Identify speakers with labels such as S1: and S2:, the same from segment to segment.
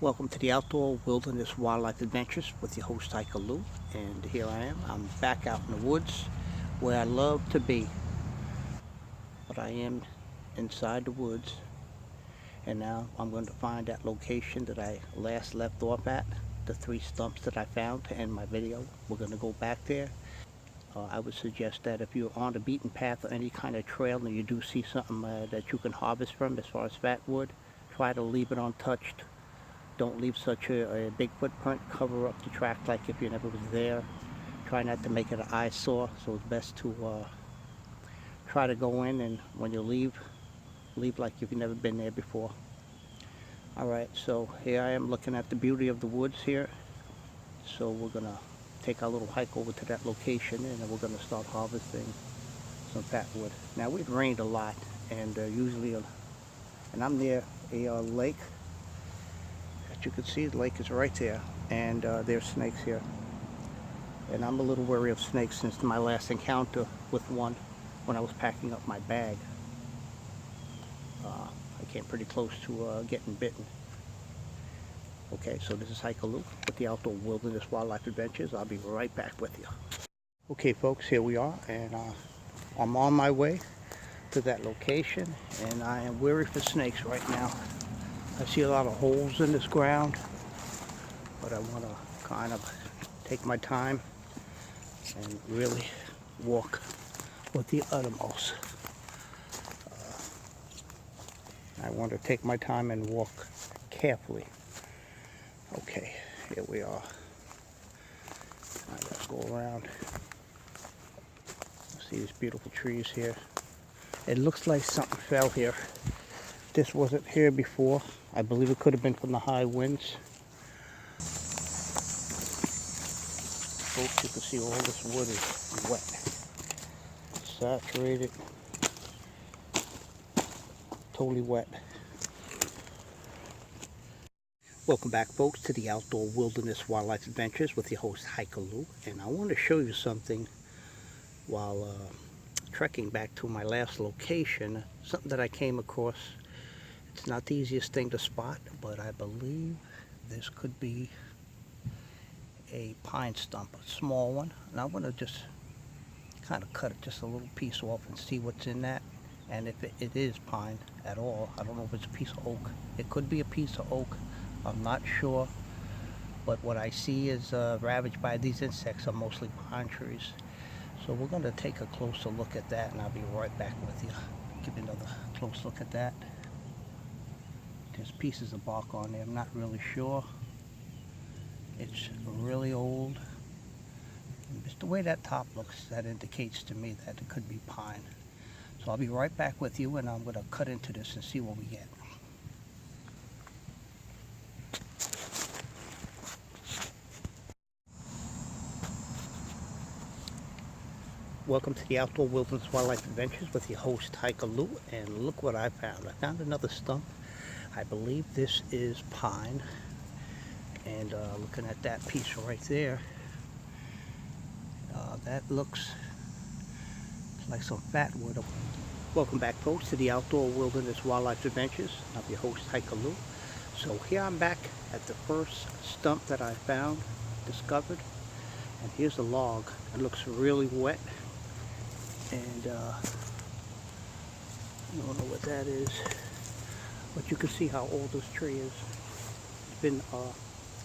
S1: Welcome to the Outdoor Wilderness Wildlife Adventures with your host Hiker Lou, and here I am. I'm back out in the woods where I love to be, but I am inside the woods, and now I'm going to find that location that I last left off at, the 3 stumps that I found to end my video. We're going to go back there. I would suggest that if you're on the beaten path or any kind of trail and you do see something that you can harvest from as far as fatwood, try to leave it untouched. Don't leave such a big footprint. Cover up the track like if you never was there. Try not to make it an eyesore, so it's best to try to go in, and when you leave like if you've never been there before. Alright, so here I am looking at the beauty of the woods here. So we're going to take our little hike over to that location, and then we're going to start harvesting some fatwood. Now it rained a lot, and usually, and I'm near a lake. You can see the lake is right there, and there's snakes here, and I'm a little wary of snakes since my last encounter with one when I was packing up my bag. I came pretty close to getting bitten. Okay, so this is Hiker Lou with the Outdoor Wilderness Wildlife Adventures. I'll be right back with you. Okay folks, here we are, and I'm on my way to that location, and I am wary for snakes right now. I see a lot of holes in this ground, but I want to kind of take my time and really walk with the uttermost. I want to take my time and walk carefully. Okay, here we are. Now let's go around. See these beautiful trees here. It looks like something fell here. This wasn't here before. I believe it could have been from the high winds. Folks, you can see all this wood is wet, saturated, totally wet. Welcome back folks to the Outdoor Wilderness Wildlife Adventures with your host Hiker Lou, and I want to show you something while trekking back to my last location, something that I came across. It's not the easiest thing to spot, but I believe this could be a pine stump, a small one, and I'm going to just kind of cut it just a little piece off and see what's in that, and if it is pine at all. I don't know if it's a piece of oak. It could be a piece of oak, I'm not sure, but what I see is ravaged by these insects are mostly pine trees. So we're going to take a closer look at that, and I'll be right back with you. Give you another close look at that. There's pieces of bark on there, I'm not really sure. It's really old. And just the way that top looks, that indicates to me that it could be pine. So I'll be right back with you, and I'm going to cut into this and see what we get. Welcome to the Outdoor Wilderness Wildlife Adventures with your host Hiker Lou, and look what I found. I found another stump. I believe this is pine, and looking at that piece right there, that looks like some fatwood. Welcome back folks to the Outdoor Wilderness Wildlife Adventures. I'm your host Hiker Lou. So here I'm back at the first stump that I found, discovered, and here's a log. It looks really wet, and I don't know what that is, but you can see how old this tree is. It's been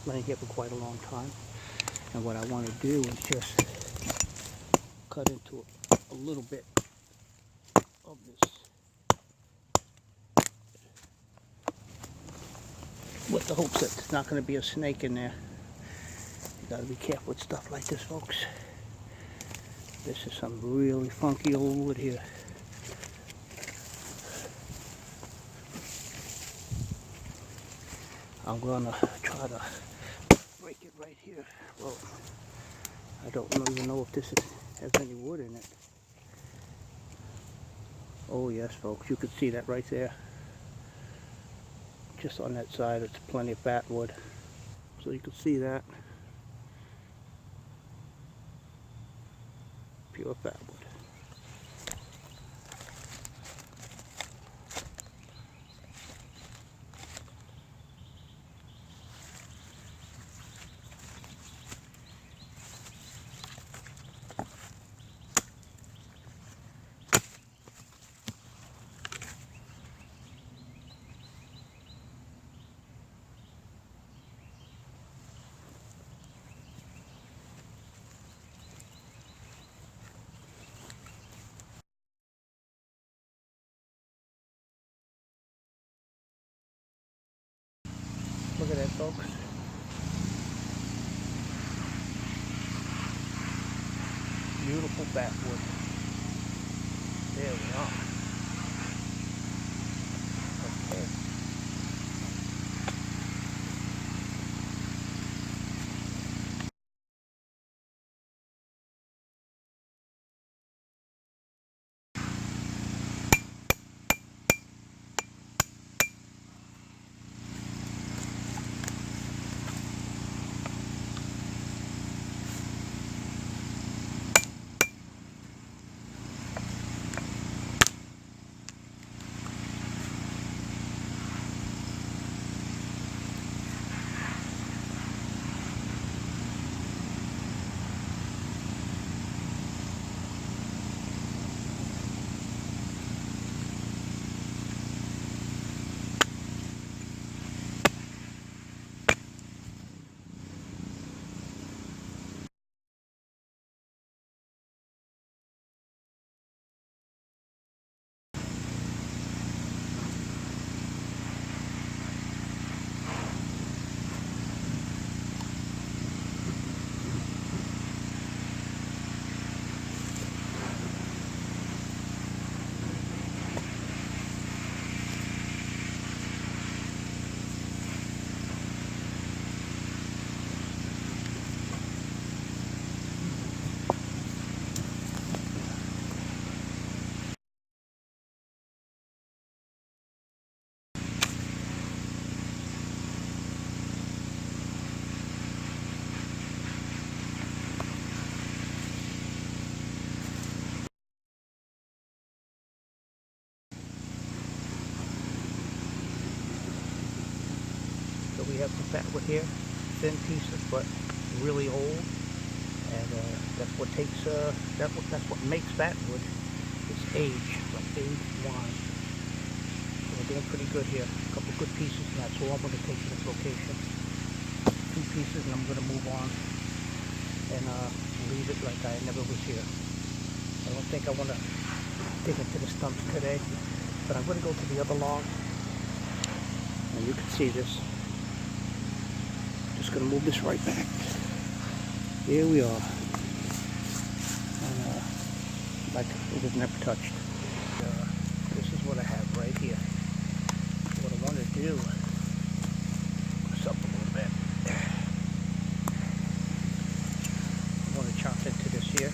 S1: laying here for quite a long time, and what I want to do is just cut into a little bit of this with the hopes that there's not going to be a snake in there. You got to be careful with stuff like this folks. This is some really funky old wood here. I'm gonna try to break it right here. Well, I don't even know if this has any wood in it. Oh yes folks, you can see that right there. Just on that side, it's plenty of fatwood. So you can see that. Pure fatwood. folks. Beautiful fatwood. There we are. Okay. So we have some fatwood here, thin pieces, but really old, and that's what makes fatwood. It's age, like aged wine. So we're doing pretty good here. A couple good pieces, and that's all I'm going to take to this location. 2 pieces, and I'm going to move on and leave it like I never was here. I don't think I want to dig into the stumps today, but I'm going to go to the other log, and you can see this. Just going to move this right back. Here we are. And, like it was never touched. This is what I have right here. What I want to do, what's up a little bit. I want to chop into this here.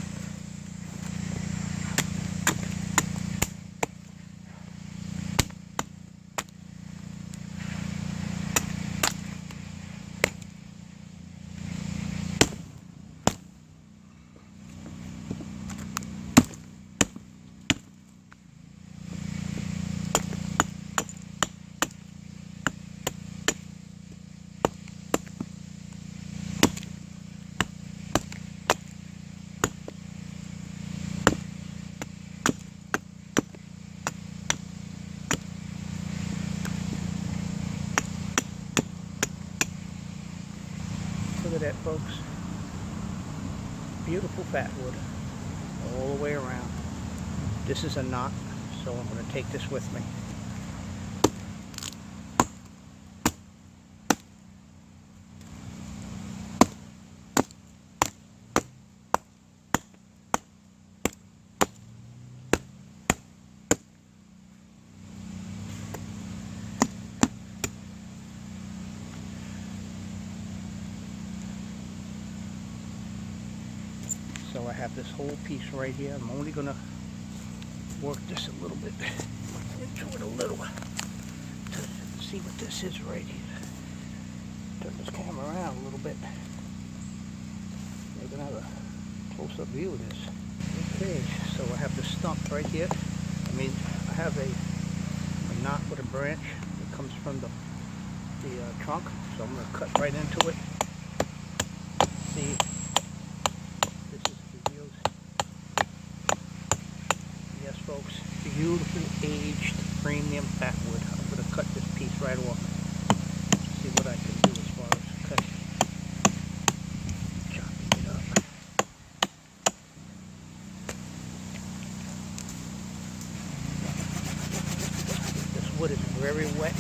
S1: Look at that, folks. Beautiful fatwood all the way around. This is a knot, so I'm going to take this with me. So I have this whole piece right here. I'm only going to work this a little bit into it a little to see what this is right here. Turn this camera around a little bit. You're going to have a close-up view of this. Okay, so I have the stump right here. I have a knot with a branch that comes from the trunk. So I'm going to cut right into it. See. Yes, folks, beautifully aged premium fatwood. I'm going to cut this piece right off. See what I can do as far as chopping it up. This wood is very wet.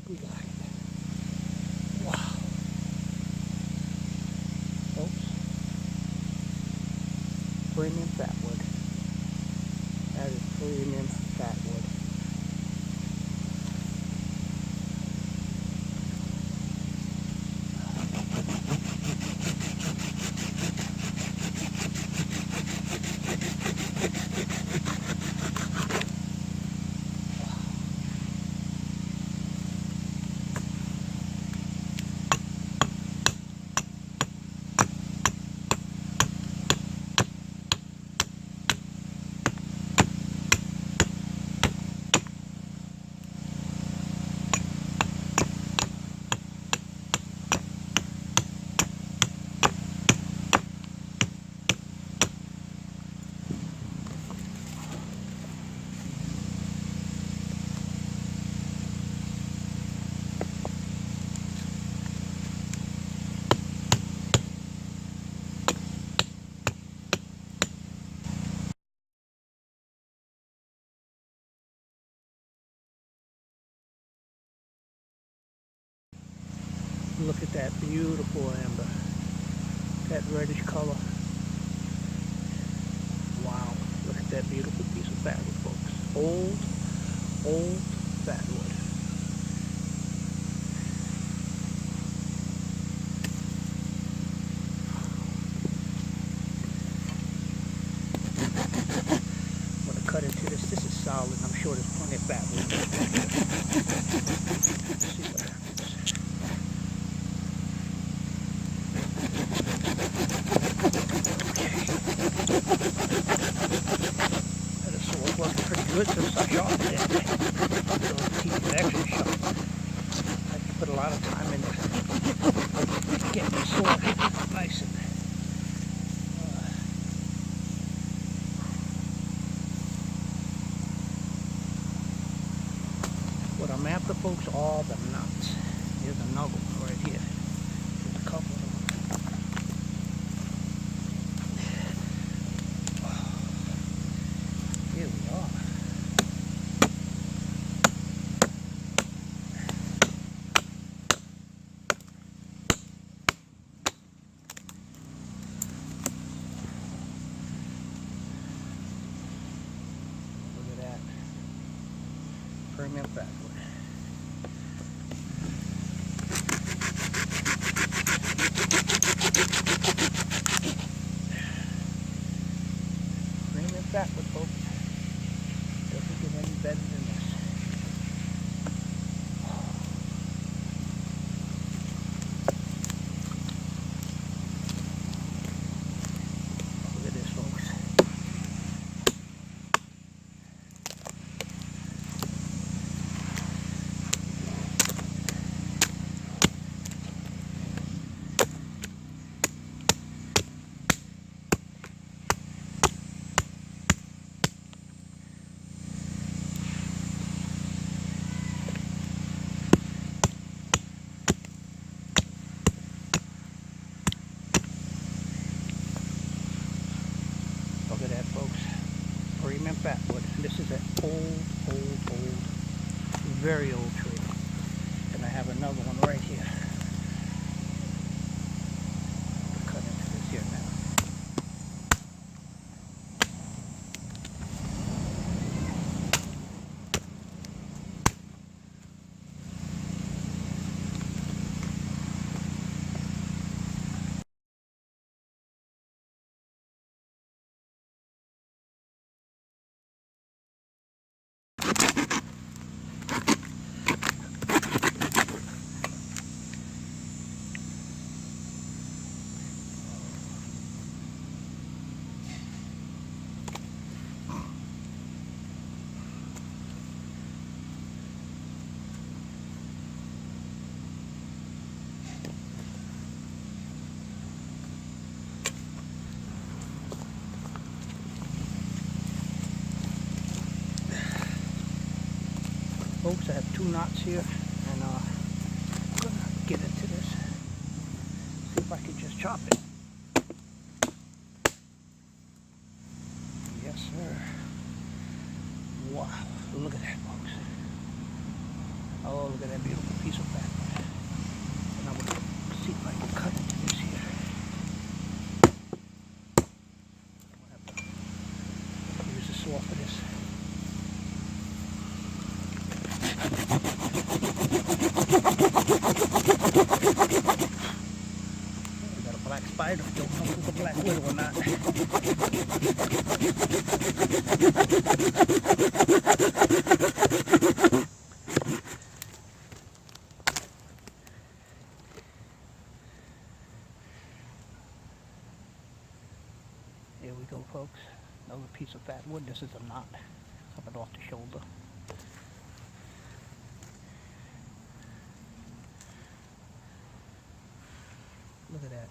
S1: We got it. Wow. Folks, premium fatwood. That is premium fatwood. Look at that beautiful amber. That reddish color. Wow. Look at that beautiful piece of fatwood, folks. Old fatwood. I'm going to cut into this. This is solid. I'm sure there's plenty of fatwood. Let's see what happens. That sword's working pretty good since I sharpened it. So the teeth are actually sharp. I had to put a lot of time into getting the sword nice and what I'm after, folks, are the knots. Here's another one right here. There's a couple of them. Here we are. Look at that. Premium fatwood. Premium fatwood, folks. Doesn't get any better than this. Look at this, folks. Look at that, folks. Premium fatwood. This is an old, very old tree. And I have another one right here. I'll cut into this here now. Folks, I have 2 knots here, and I'm gonna get into this. See if I can just chop it. Yes, sir. Wow, look at that, folks. Oh, look at that beautiful piece of fatwood. And I'm going to see if I can cut into this here. I'm going to have to use the saw for this. We got a black spider. Don't know if it's a black widow or not. Here we go, folks. Another piece of fat wood. This is a knot coming off the shoulder. Look at that.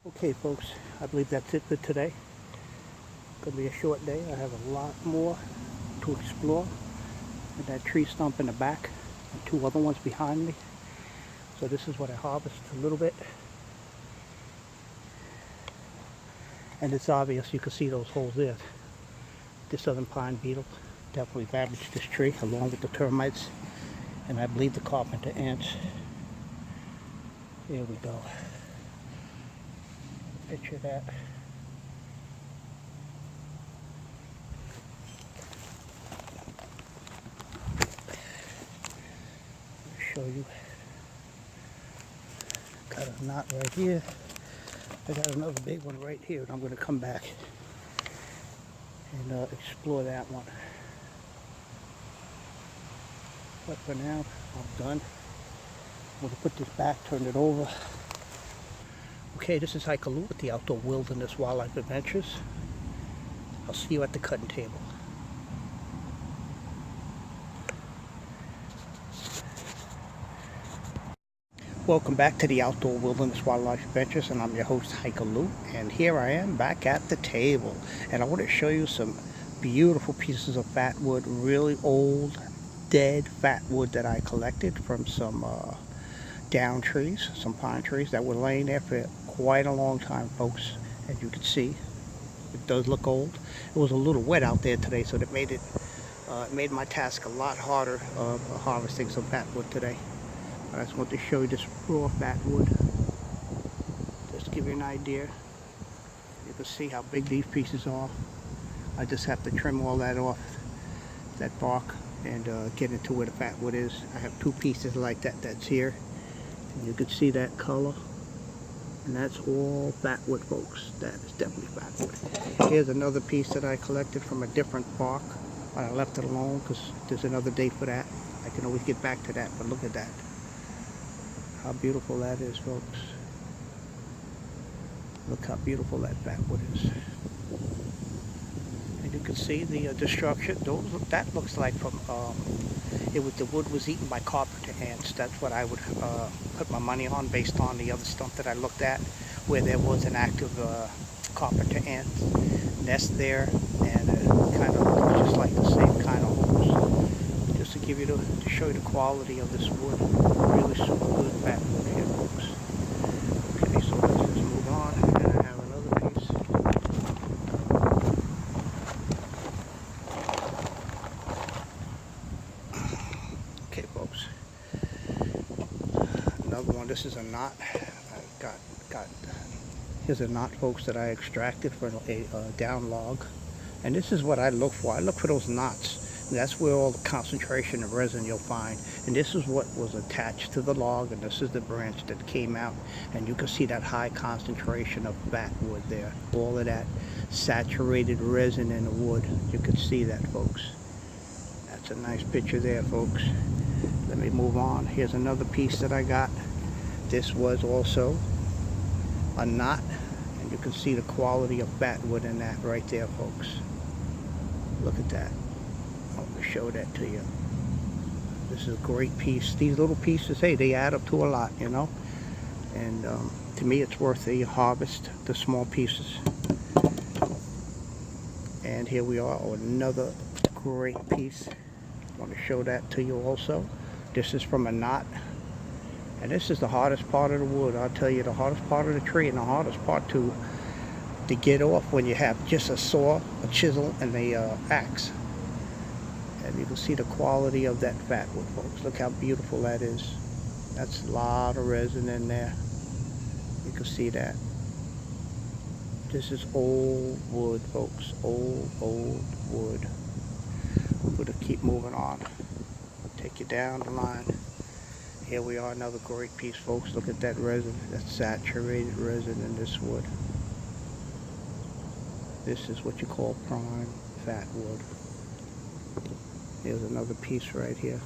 S1: Okay, folks, I believe that's it for today. Gonna be a short day. I have a lot more to explore. And that tree stump in the back and two other ones behind me. So this is what I harvested a little bit. And it's obvious, you can see those holes there. This southern pine beetle definitely ravaged this tree along with the termites and I believe the carpenter ants. There we go. Picture that. Show you. Got a knot right here. I got another big one right here, and I'm going to come back and explore that one. But for now, I'm done. I'm going to put this back, turn it over. Okay, this is Hiker Lou with the Outdoor Wilderness Wildlife Adventures. I'll see you at the cutting table. Welcome back to the Outdoor Wilderness Wildlife Adventures, and I'm your host Hiker Lou, and here I am back at the table, and I want to show you some beautiful pieces of fat wood, really old dead fat wood that I collected from some down trees, some pine trees that were laying there for quite a long time, folks. As you can see, it does look old. It was a little wet out there today, so that made my task a lot harder of harvesting some fat wood today. I just want to show you this raw fat wood, just to give you an idea. You can see how big these pieces are. I just have to trim all that off, that bark, and get into where the fat wood is. I have two pieces like that that's here. And you can see that color. And that's all fatwood, folks. That is definitely fatwood. Here's another piece that I collected from a different park. But I left it alone because there's another date for that. I can always get back to that, but look at that. How beautiful that is, folks. Look how beautiful that fatwood is. And you can see the destruction. That looks like from the wood was eaten by carpenter ants. That's what I would put my money on based on the other stump that I looked at, where there was an active carpenter ant nest there, and it kind of looks just like the same kind of holes. Just to give you to show you the quality of this wood, really super good fatwood here, folks. Okay, so let's just move on, and I have another piece. Okay, folks. Another one. This is a knot. I got. Here's a knot, folks, that I extracted from a down log. And this is what I look for. I look for those knots. That's where all the concentration of resin you'll find. And this is what was attached to the log, and this is the branch that came out. And you can see that high concentration of fatwood there. All of that saturated resin in the wood. You can see that, folks. That's a nice picture there, folks. Let me move on. Here's another piece that I got. This was also a knot, and you can see the quality of fatwood in that right there, folks. Look at that. I want to show that to you. This is a great piece. These little pieces, hey, they add up to a lot, you know. And to me, it's worth the harvest, the small pieces. And here we are, another great piece. I want to show that to you also. This is from a knot. And this is the hardest part of the wood. I'll tell you, the hardest part of the tree, and the hardest part to get off when you have just a saw, a chisel, and the axe. And you can see the quality of that fatwood, folks. Look how beautiful that is. That's a lot of resin in there. You can see that. This is old wood, folks. Old wood. I'm going to keep moving on. Take you down the line. Here we are, another great piece, folks. Look at that resin. That's saturated resin in this wood. This is what you call prime fatwood. Here's another piece right here.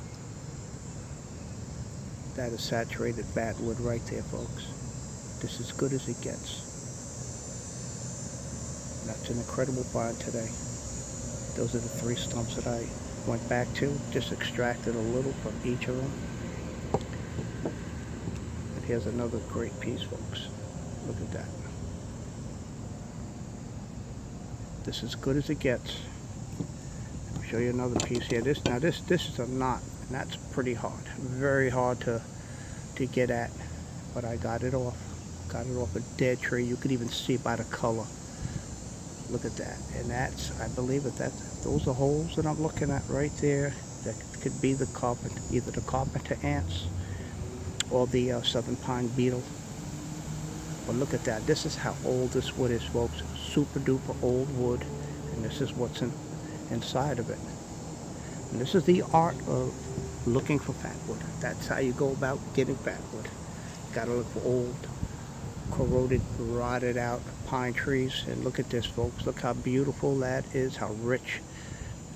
S1: That is saturated fatwood right there, folks. This is as good as it gets. That's an incredible find today. Those are the 3 stumps that I went back to. Just extracted a little from each of them. And here's another great piece, folks. Look at that. This is as good as it gets. I'll show you another piece here. This is a knot, and that's pretty hard. Very hard to get at. But I got it off. Got it off a dead tree. You could even see by the color. Look at that. And that's, I believe those are holes that I'm looking at right there. That could be the carpenter, either the carpenter ants or the southern pine beetle. But look at that. This is how old this wood is, folks. Super duper old wood. And this is what's inside of it. And this is the art of looking for fatwood. That's how you go about getting fatwood. You gotta look for old, corroded, rotted out pine trees. And look at this, folks. Look how beautiful that is, how rich,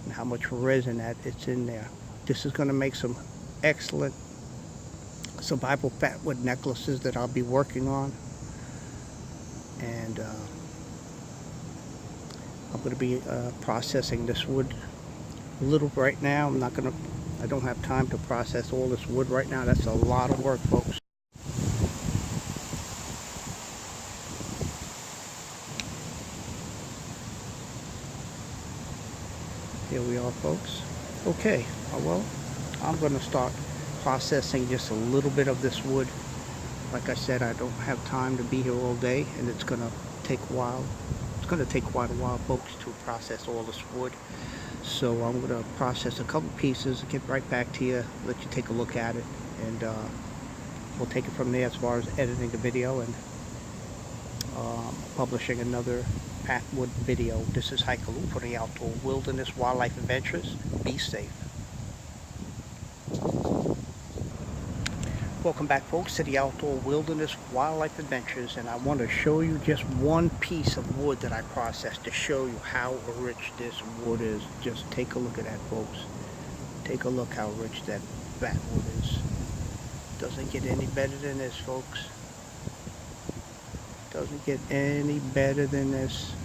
S1: and how much resin that it's in there. This is gonna make some excellent survival fatwood necklaces that I'll be working on. And I'm going to be processing this wood a little right now. I don't have time to process all this wood right now. That's a lot of work, folks. Here we are, folks. Okay, well, I'm going to start processing just a little bit of this wood. Like I said, I don't have time to be here all day, and it's going to take a while. It's going to take quite a while, folks, to process all this wood. So I'm going to process a couple pieces, get right back to you, let you take a look at it, and we'll take it from there as far as editing the video and publishing another fatwood video. This is Hikaloo for the Outdoor Wilderness Wildlife Adventures. Be safe. Welcome back, folks, to the Outdoor Wilderness Wildlife Adventures, and I want to show you just one piece of wood that I processed to show you how rich this wood is. Just take a look at that, folks. Take a look how rich that fat wood is. Doesn't get any better than this, folks. Doesn't get any better than this.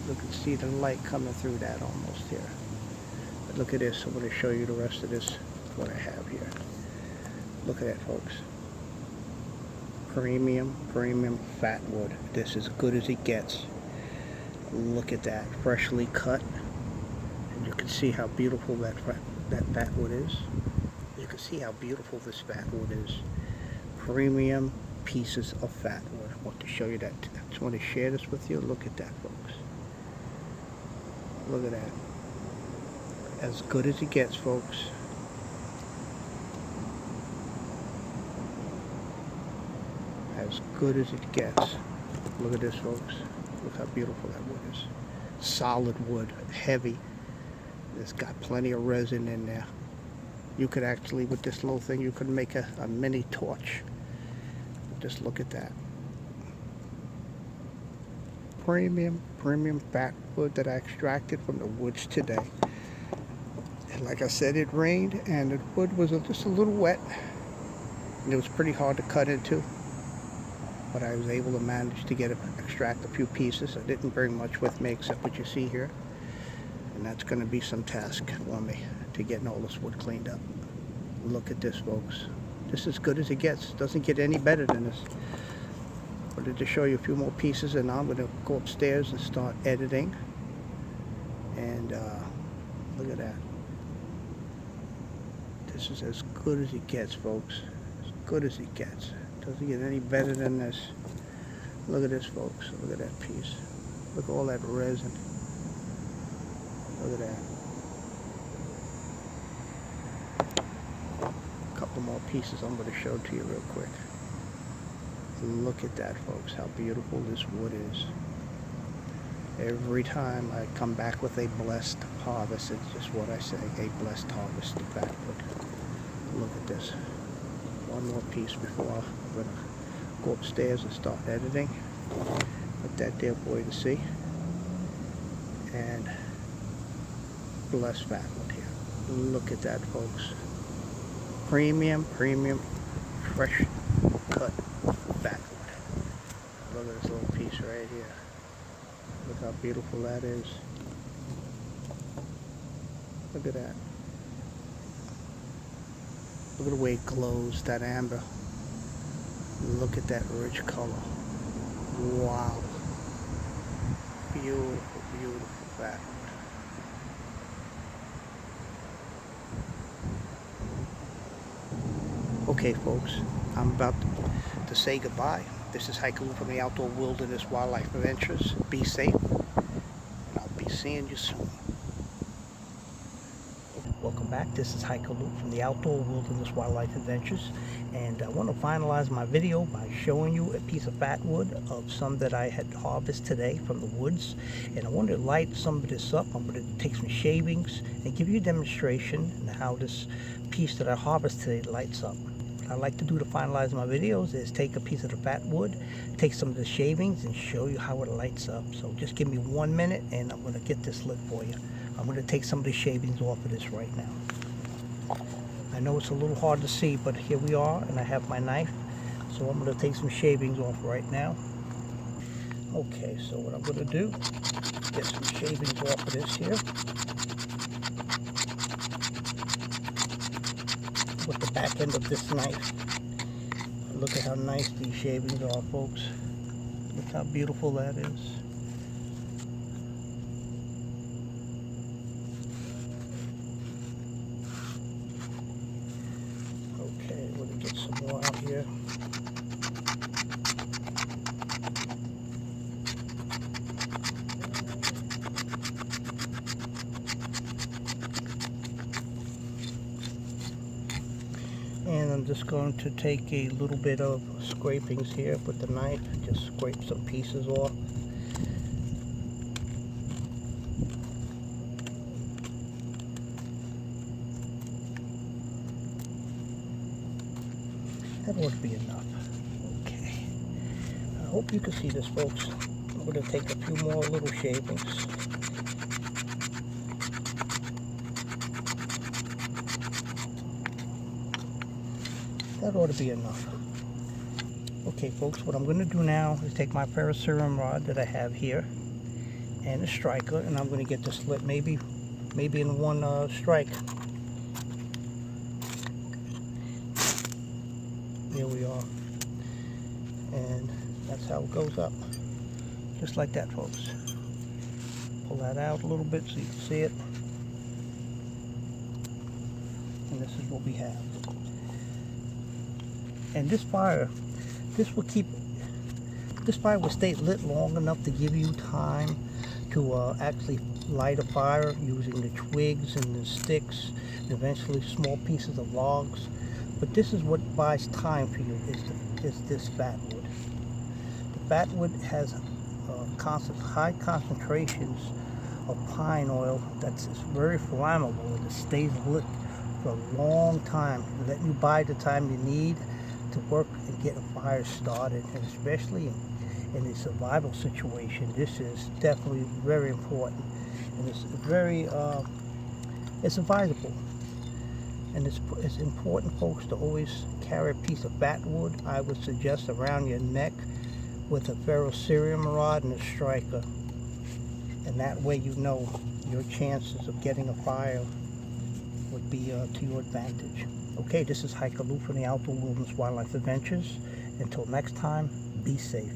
S1: Look and see the light coming through that almost here. But look at this. I'm going to show you the rest of this, what I have here. Look at that, folks. Premium fat wood. This is as good as it gets. Look at that, freshly cut. And you can see how beautiful that fat wood is. You can see how beautiful this fat wood is. Premium pieces of fat wood. I want to show you that. I just want to share this with you. Look at that, folks. Look at that. As good as it gets, folks. As good as it gets. Look at this, folks. Look how beautiful that wood is. Solid wood, heavy. It's got plenty of resin in there. You could actually, with this little thing, you could make a mini torch. Just look at that. Premium fat wood that I extracted from the woods today. And like I said, it rained and the wood was just a little wet. And it was pretty hard to cut into. But I was able to manage to extract a few pieces. I didn't bring much with me except what you see here. And that's going to be some task for me to getting all this wood cleaned up. Look at this, folks. This is as good as it gets. Doesn't get any better than this. I wanted to show you a few more pieces, and now I'm going to go upstairs and start editing. And look at that. This is as good as it gets, folks. As good as it gets. Doesn't get any better than this. Look at this, folks. Look at that piece. Look at all that resin. Look at that. A couple more pieces I'm going to show to you real quick. Look at that, folks. How beautiful this wood is. Every time I come back with a blessed harvest, it's just what I say, a blessed harvest of fat wood. Look at this. One more piece before I'm going to go upstairs and start editing. Put that there for you to see. And blessed fat wood here. Look at that, folks. Premium, fresh cut fat wood. Look at this little piece right here. Look how beautiful that is. Look at that. Look at the way it glows, that amber. Look at that rich color. Wow. Beautiful fat wood. Okay, folks, I'm about to say goodbye. This is Hiker Lou from the Outdoor Wilderness Wildlife Adventures. Be safe, and I'll be seeing you soon. Welcome back. This is Hiker Lou from the Outdoor Wilderness Wildlife Adventures, and I want to finalize my video by showing you a piece of fat wood of some that I had harvested today from the woods. And I want to light some of this up. I'm going to take some shavings and give you a demonstration on how this piece that I harvested today lights up. What I like to do to finalize my videos is take a piece of the fat wood, take some of the shavings, and show you how it lights up. So just give me 1 minute and I'm going to get this lit for you. I'm going to take some of the shavings off of this right now. I know it's a little hard to see, but here we are, and I have my knife. So I'm going to take some shavings off right now. Okay, so what I'm going to do, get some shavings off of this here. With the back end of this knife. Look at how nice these shavings are, folks. Look how beautiful that is. Okay, we're going to get some more out here. And I'm just going to take a little bit of scrapings here with the knife, just scrape some pieces off. That ought to be enough. Okay. I hope you can see this, folks. I'm going to take a few more little shavings. That ought to be enough. Okay, folks, what I'm going to do now is take my ferrocerium rod that I have here and a striker, and I'm going to get the slit maybe in one strike. There we are. And that's how it goes up. Just like that, folks. Pull that out a little bit so you can see it. And this is what we have. And this fire will stay lit long enough to give you time to actually light a fire using the twigs and the sticks and eventually small pieces of logs. But this is what buys time for you, is this fatwood. The fatwood has high concentrations of pine oil that's very flammable, and it stays lit for a long time, letting you buy the time you need to work and get a fire started. And especially in a survival situation, this is definitely very important, and it's very it's advisable. And it's important, folks, to always carry a piece of fatwood. I would suggest around your neck with a ferrocerium rod and a striker, and that way you know your chances of getting a fire would be to your advantage. Okay, this is Hiker Lou from the Outdoor Wilderness Wildlife Adventures. Until next time, be safe.